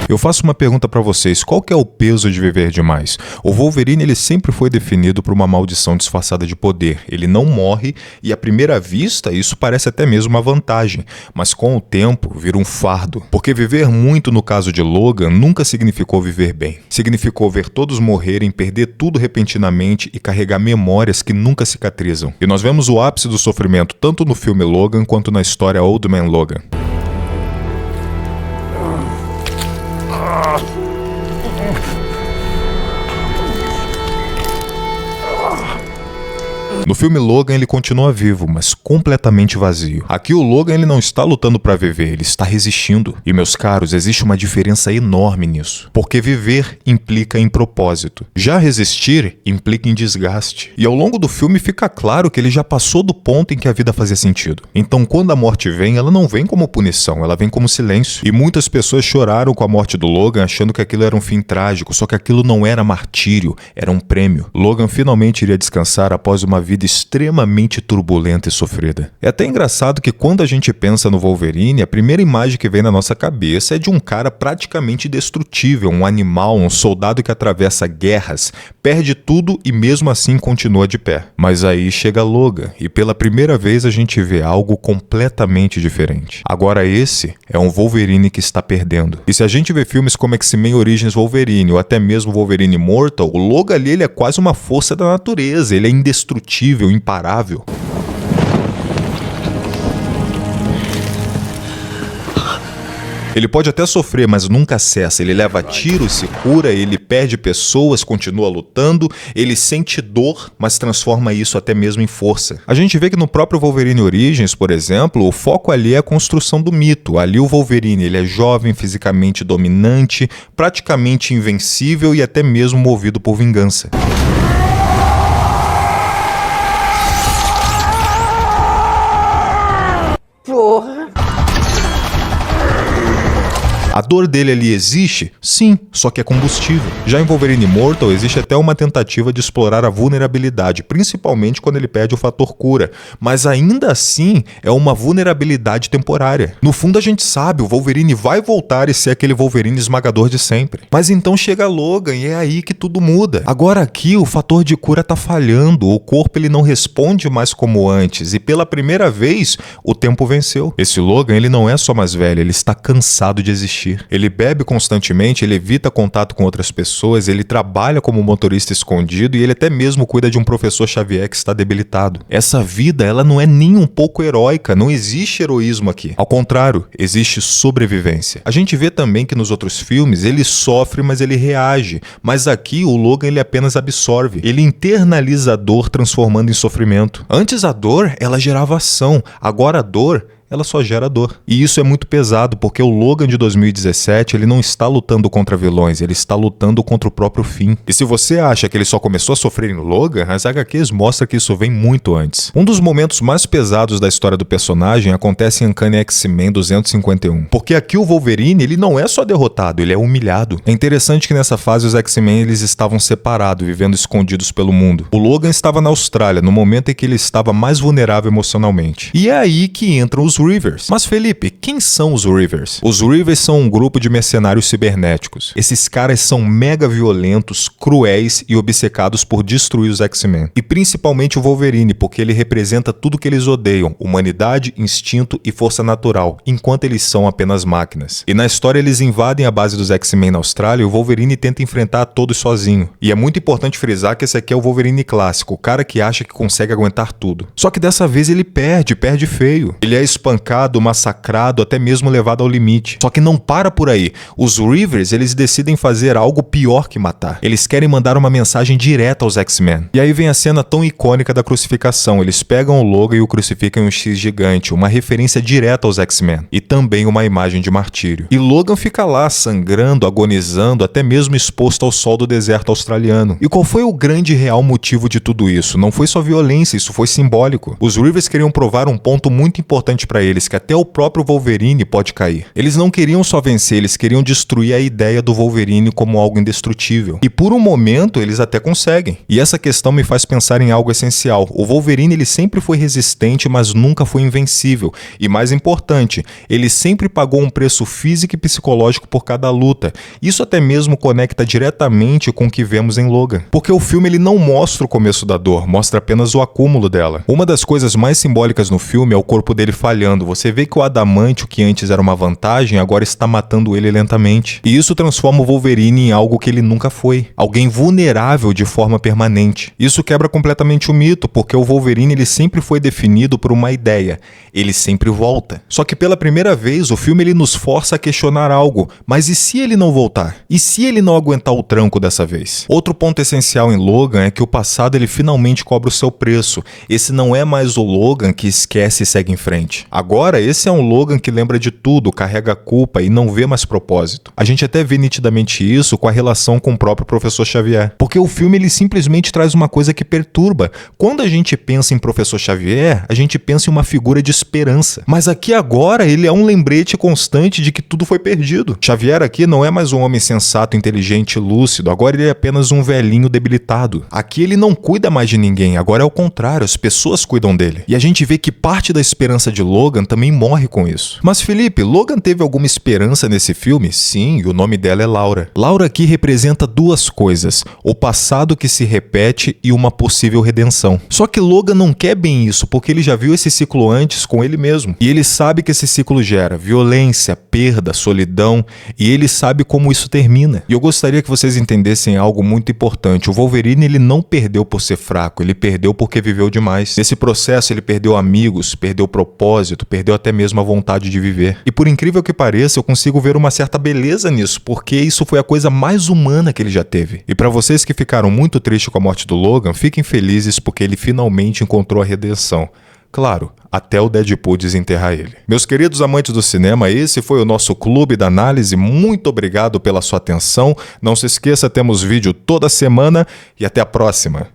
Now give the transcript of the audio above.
Eu faço uma pergunta pra vocês, qual que é o peso de viver demais? O Wolverine ele sempre foi definido por uma maldição disfarçada de poder. Ele não morre e à primeira vista isso parece até mesmo uma vantagem, mas com o tempo vira um fardo. Porque viver muito no caso de Logan nunca significou viver bem. Significou ver todos morrerem, perder tudo repentinamente e carregar memórias que nunca cicatrizam. E nós vemos o ápice do sofrimento tanto no filme Logan quanto na história Old Man Logan. No filme Logan ele continua vivo, mas completamente vazio. Aqui o Logan ele não está lutando para viver, ele está resistindo. E meus caros, existe uma diferença enorme nisso. Porque viver implica em propósito. Já resistir implica em desgaste. E ao longo do filme fica claro que ele já passou do ponto em que a vida fazia sentido. Então quando a morte vem, ela não vem como punição, ela vem como silêncio. E muitas pessoas choraram com a morte do Logan achando que aquilo era um fim trágico, só que aquilo não era martírio, era um prêmio. Logan finalmente iria descansar após uma vida extremamente turbulenta e sofrida. É até engraçado que quando a gente pensa no Wolverine, a primeira imagem que vem na nossa cabeça é de um cara praticamente indestrutível, um animal, um soldado que atravessa guerras, perde tudo e mesmo assim continua de pé. Mas aí chega Logan e pela primeira vez a gente vê algo completamente diferente. Agora esse é um Wolverine que está perdendo. E se a gente vê filmes como X-Men Origins Wolverine ou até mesmo Wolverine Immortal, o Logan ali ele é quase uma força da natureza, ele é indestrutível, imparável. Ele pode até sofrer, mas nunca cessa. Ele leva tiros, se cura, ele perde pessoas, continua lutando, ele sente dor, mas transforma isso até mesmo em força. A gente vê que no próprio Wolverine Origins, por exemplo, o foco ali é a construção do mito. Ali o Wolverine ele é jovem, fisicamente dominante, praticamente invencível e até mesmo movido por vingança. A dor dele ali existe? Sim, só que é combustível. Já em Wolverine Immortal existe até uma tentativa de explorar a vulnerabilidade, principalmente quando ele perde o fator cura, mas ainda assim é uma vulnerabilidade temporária. No fundo a gente sabe, o Wolverine vai voltar e ser aquele Wolverine esmagador de sempre. Mas então chega Logan e é aí que tudo muda. Agora aqui o fator de cura tá falhando, o corpo ele não responde mais como antes e pela primeira vez o tempo venceu. Esse Logan ele não é só mais velho, ele está cansado de existir. Ele bebe constantemente, ele evita contato com outras pessoas, ele trabalha como motorista escondido e ele até mesmo cuida de um professor Xavier que está debilitado. Essa vida, ela não é nem um pouco heróica, não existe heroísmo aqui. Ao contrário, existe sobrevivência. A gente vê também que nos outros filmes ele sofre, mas ele reage. Mas aqui o Logan ele apenas absorve. Ele internaliza a dor transformando em sofrimento. Antes a dor, ela gerava ação. Agora a dor ela só gera dor. E isso é muito pesado, porque o Logan de 2017, ele não está lutando contra vilões, ele está lutando contra o próprio fim. E se você acha que ele só começou a sofrer em Logan, as HQs mostram que isso vem muito antes. Um dos momentos mais pesados da história do personagem acontece em Uncanny X-Men 251. Porque aqui o Wolverine, ele não é só derrotado, ele é humilhado. É interessante que nessa fase os X-Men eles estavam separados, vivendo escondidos pelo mundo. O Logan estava na Austrália, no momento em que ele estava mais vulnerável emocionalmente. E é aí que entram os Reavers. Mas Felipe, quem são os Reavers? Os Reavers são um grupo de mercenários cibernéticos. Esses caras são mega violentos, cruéis e obcecados por destruir os X-Men. E principalmente o Wolverine, porque ele representa tudo que eles odeiam: humanidade, instinto e força natural, enquanto eles são apenas máquinas. E na história eles invadem a base dos X-Men na Austrália e o Wolverine tenta enfrentar todos sozinho. E é muito importante frisar que esse aqui é o Wolverine clássico, o cara que acha que consegue aguentar tudo. Só que dessa vez ele perde feio. Ele é espancado, massacrado, até mesmo levado ao limite. Só que não para por aí. Os Reavers, eles decidem fazer algo pior que matar. Eles querem mandar uma mensagem direta aos X-Men. E aí vem a cena tão icônica da crucificação. Eles pegam o Logan e o crucificam em um X gigante, uma referência direta aos X-Men. E também uma imagem de martírio. E Logan fica lá, sangrando, agonizando, até mesmo exposto ao sol do deserto australiano. E qual foi o grande e real motivo de tudo isso? Não foi só violência, isso foi simbólico. Os Reavers queriam provar um ponto muito importante pra pra eles que até o próprio Wolverine pode cair. Eles não queriam só vencer, eles queriam destruir a ideia do Wolverine como algo indestrutível. E por um momento eles até conseguem. E essa questão me faz pensar em algo essencial. O Wolverine ele sempre foi resistente, mas nunca foi invencível. E mais importante, ele sempre pagou um preço físico e psicológico por cada luta. Isso até mesmo conecta diretamente com o que vemos em Logan. Porque o filme ele não mostra o começo da dor, mostra apenas o acúmulo dela. Uma das coisas mais simbólicas no filme é o corpo dele falhando. Você vê que o adamantio, que antes era uma vantagem, agora está matando ele lentamente. E isso transforma o Wolverine em algo que ele nunca foi. Alguém vulnerável de forma permanente. Isso quebra completamente o mito, porque o Wolverine ele sempre foi definido por uma ideia. Ele sempre volta. Só que pela primeira vez o filme ele nos força a questionar algo. Mas e se ele não voltar? E se ele não aguentar o tranco dessa vez? Outro ponto essencial em Logan é que o passado ele finalmente cobra o seu preço. Esse não é mais o Logan que esquece e segue em frente. Agora esse é um Logan que lembra de tudo, carrega a culpa e não vê mais propósito. A gente até vê nitidamente isso com a relação com o próprio Professor Xavier. Porque o filme ele simplesmente traz uma coisa que perturba. Quando a gente pensa em Professor Xavier, a gente pensa em uma figura de esperança. Mas aqui agora ele é um lembrete constante de que tudo foi perdido. Xavier aqui não é mais um homem sensato, inteligente e lúcido. Agora ele é apenas um velhinho debilitado. Aqui ele não cuida mais de ninguém. Agora é o contrário, as pessoas cuidam dele. E a gente vê que parte da esperança de Logan também morre com isso. Mas Felipe, Logan teve alguma esperança nesse filme? Sim, e o nome dela é Laura. Laura aqui representa duas coisas: o passado que se repete e uma possível redenção. Só que Logan não quer bem isso, porque ele já viu esse ciclo antes com ele mesmo. E ele sabe que esse ciclo gera violência, perda, solidão, e ele sabe como isso termina. E eu gostaria que vocês entendessem algo muito importante. O Wolverine ele não perdeu por ser fraco, ele perdeu porque viveu demais. Nesse processo ele perdeu amigos, perdeu propósito, perdeu até mesmo a vontade de viver. E por incrível que pareça, eu consigo ver uma certa beleza nisso, porque isso foi a coisa mais humana que ele já teve. E para vocês que ficaram muito tristes com a morte do Logan, fiquem felizes porque ele finalmente encontrou a redenção. Claro, até o Deadpool desenterrar ele. Meus queridos amantes do cinema, esse foi o nosso Clube da Análise. Muito obrigado pela sua atenção. Não se esqueça, temos vídeo toda semana e até a próxima.